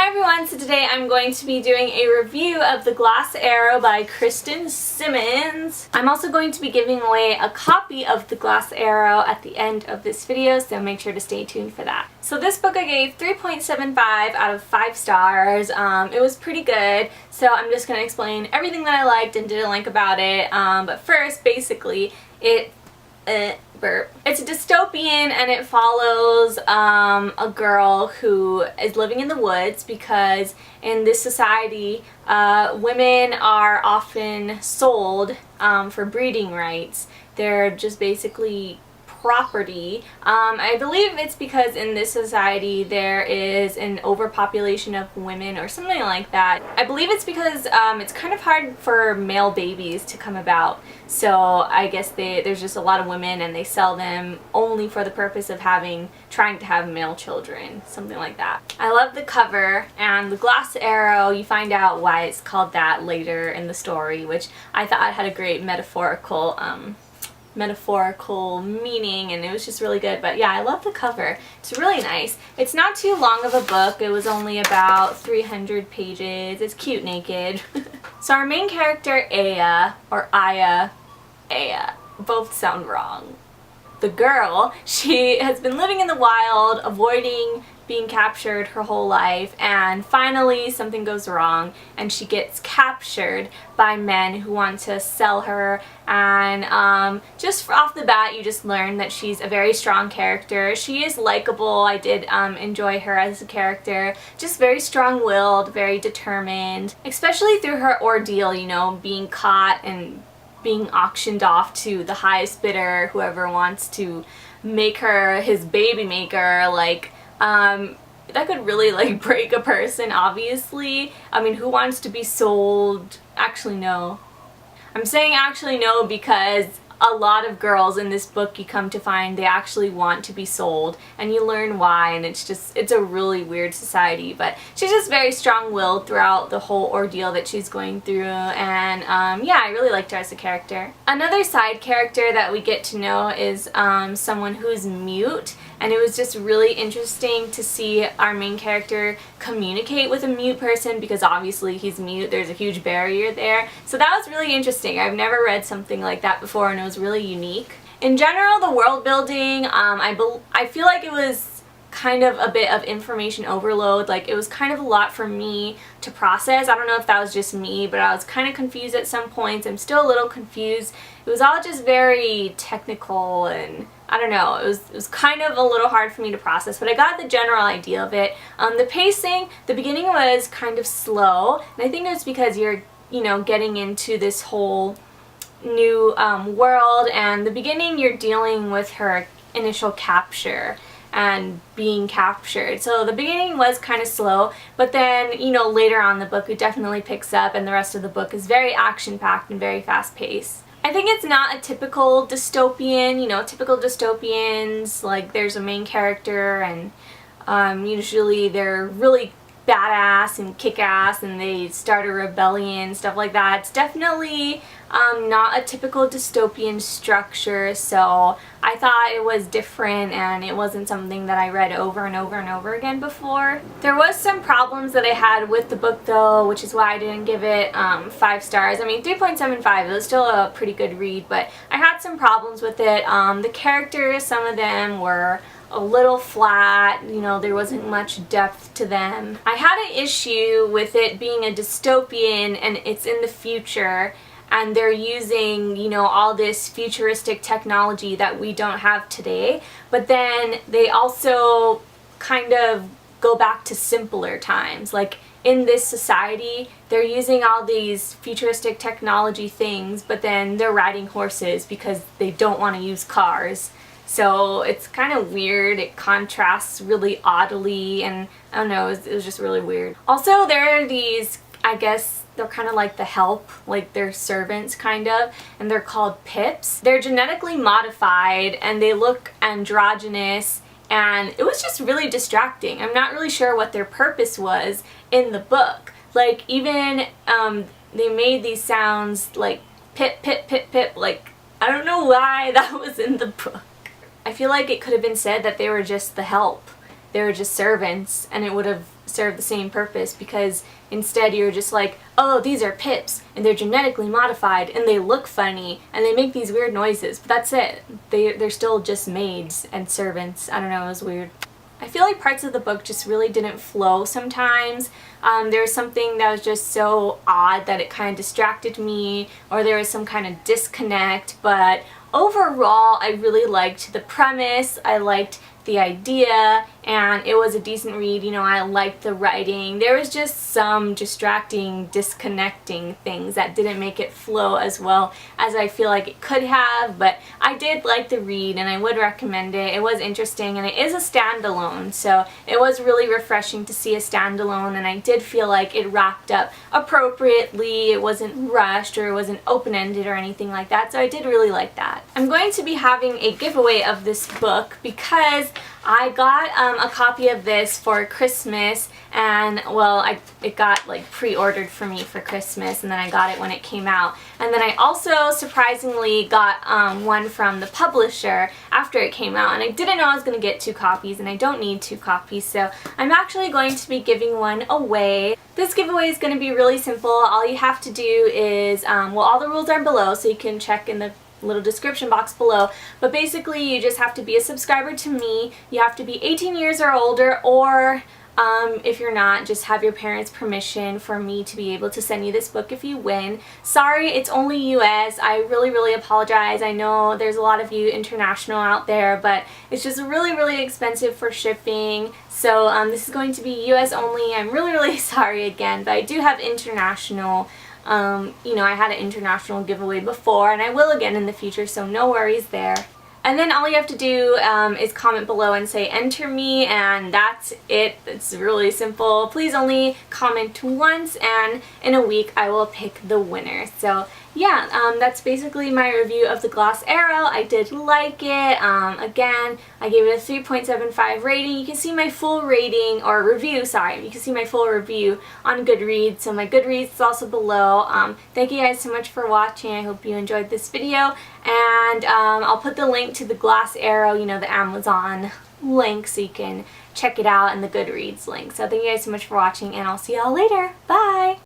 Hi everyone, so today I'm going to be doing a review of The Glass Arrow by Kristen Simmons. I'm also going to be giving away a copy of The Glass Arrow at the end of this video, so make sure to stay tuned for that. So this book I gave 3.75 out of 5 stars. It was pretty good, so I'm just going to explain everything that I liked and didn't like about it. But first, basically, it's a dystopian and it follows a girl who is living in the woods because in this society women are often sold for breeding rights. They're just basically property. I believe it's because in this society there is an overpopulation of women or something like that. I believe it's because it's kind of hard for male babies to come about, so I guess there's just a lot of women and they sell them only for the purpose of trying to have male children, something like that. I love the cover, and the glass arrow, you find out why it's called that later in the story, which I thought had a great metaphorical meaning, and it was just really good. But yeah, I love the cover. It's really nice. It's not too long of a book. It was only about 300 pages. It's cute naked. So our main character, Aya, both sound wrong. The girl, she has been living in the wild, avoiding being captured her whole life, and finally something goes wrong and she gets captured by men who want to sell her, and just off the bat you just learn that she's a very strong character. She is likable. I did enjoy her as a character. Just very strong-willed, very determined, especially through her ordeal, you know, being caught and being auctioned off to the highest bidder, whoever wants to make her his baby maker. Like, that could really, like, break a person, obviously. I mean, who wants to be sold? Actually, no. I'm saying actually no because a lot of girls in this book, you come to find, they actually want to be sold, and you learn why, and it's a really weird society. But she's just very strong-willed throughout the whole ordeal that she's going through, and yeah, I really liked her as a character. Another side character that we get to know is someone who's mute, and it was just really interesting to see our main character communicate with a mute person because obviously he's mute. There's a huge barrier there. So that was really interesting. I've never read something like that before, and it was really unique. In general, the world building, I feel like it was kind of a bit of information overload. Like, it was kind of a lot for me to process. I don't know if that was just me, but I was kind of confused at some points. I'm still a little confused. It was all just very technical, and I don't know, it was kind of a little hard for me to process, but I got the general idea of it. The pacing, the beginning was kind of slow, and I think it's because you're, you know, getting into this whole new world, and the beginning you're dealing with her initial capture and being captured. So the beginning was kind of slow, but then, you know, later on in the book it definitely picks up, and the rest of the book is very action-packed and very fast-paced. I think it's not a typical dystopian. You know, typical dystopians, like, there's a main character and usually they're really badass and kick-ass and they start a rebellion, stuff like that. It's definitely not a typical dystopian structure, so I thought it was different, and it wasn't something that I read over and over and over again before. There was some problems that I had with the book though, which is why I didn't give it 5 stars. I mean, 3.75, it was still a pretty good read, but I had some problems with it. The characters, some of them were a little flat, you know, there wasn't much depth to them. I had an issue with it being a dystopian and it's in the future, and they're using, you know, all this futuristic technology that we don't have today, but then they also kind of go back to simpler times. Like, in this society, they're using all these futuristic technology things, but then they're riding horses because they don't want to use cars. So it's kind of weird. It contrasts really oddly, and I don't know, it was just really weird. Also, there are these, I guess they're kind of like the help, like they're servants kind of, and they're called pips. They're genetically modified and they look androgynous, and it was just really distracting. I'm not really sure what their purpose was in the book. Like, even they made these sounds like pip, pip, pip, pip. Like, I don't know why that was in the book. I feel like it could have been said that they were just the help. They were just servants, and it would have serve the same purpose, because instead you're just like, oh, these are pips and they're genetically modified and they look funny and they make these weird noises, but that's it. They're still just maids and servants. I don't know, it was weird. I feel like parts of the book just really didn't flow sometimes. There was something that was just so odd that it kind of distracted me, or there was some kind of disconnect, but overall I really liked the premise, I liked the idea, and it was a decent read. You know, I liked the writing. There was just some distracting, disconnecting things that didn't make it flow as well as I feel like it could have, but I did like the read and I would recommend it. It was interesting, and it is a standalone, so it was really refreshing to see a standalone, and I did feel like it wrapped up appropriately. It wasn't rushed or it wasn't open-ended or anything like that, so I did really like that. I'm going to be having a giveaway of this book because I got a copy of this for Christmas, and well, it got like pre-ordered for me for Christmas, and then I got it when it came out. And then I also surprisingly got one from the publisher after it came out, and I didn't know I was going to get 2 copies, and I don't need 2 copies, so I'm actually going to be giving one away. This giveaway is going to be really simple. All you have to do is, well, all the rules are below, so you can check in the little description box below, but basically you just have to be a subscriber to me. You have to be 18 years or older, or if you're not, just have your parents' permission for me to be able to send you this book if you win. Sorry, it's only US. I really apologize. I know there's a lot of you international out there, but it's just really expensive for shipping. So this is going to be US only. I'm really sorry again, but I do have international. You know, I had an international giveaway before, and I will again in the future, so no worries there. And then all you have to do is comment below and say enter me, and that's it. It's really simple. Please only comment once, and in a week I will pick the winner. So yeah, that's basically my review of The Glass Arrow. I did like it. Again, I gave it a 3.75 rating. You can see my full rating, or review, sorry. You can see my full review on Goodreads. So my Goodreads is also below. Thank you guys so much for watching. I hope you enjoyed this video. And I'll put the link to The Glass Arrow, you know, the Amazon link, so you can check it out, and the Goodreads link. So thank you guys so much for watching, and I'll see y'all later. Bye!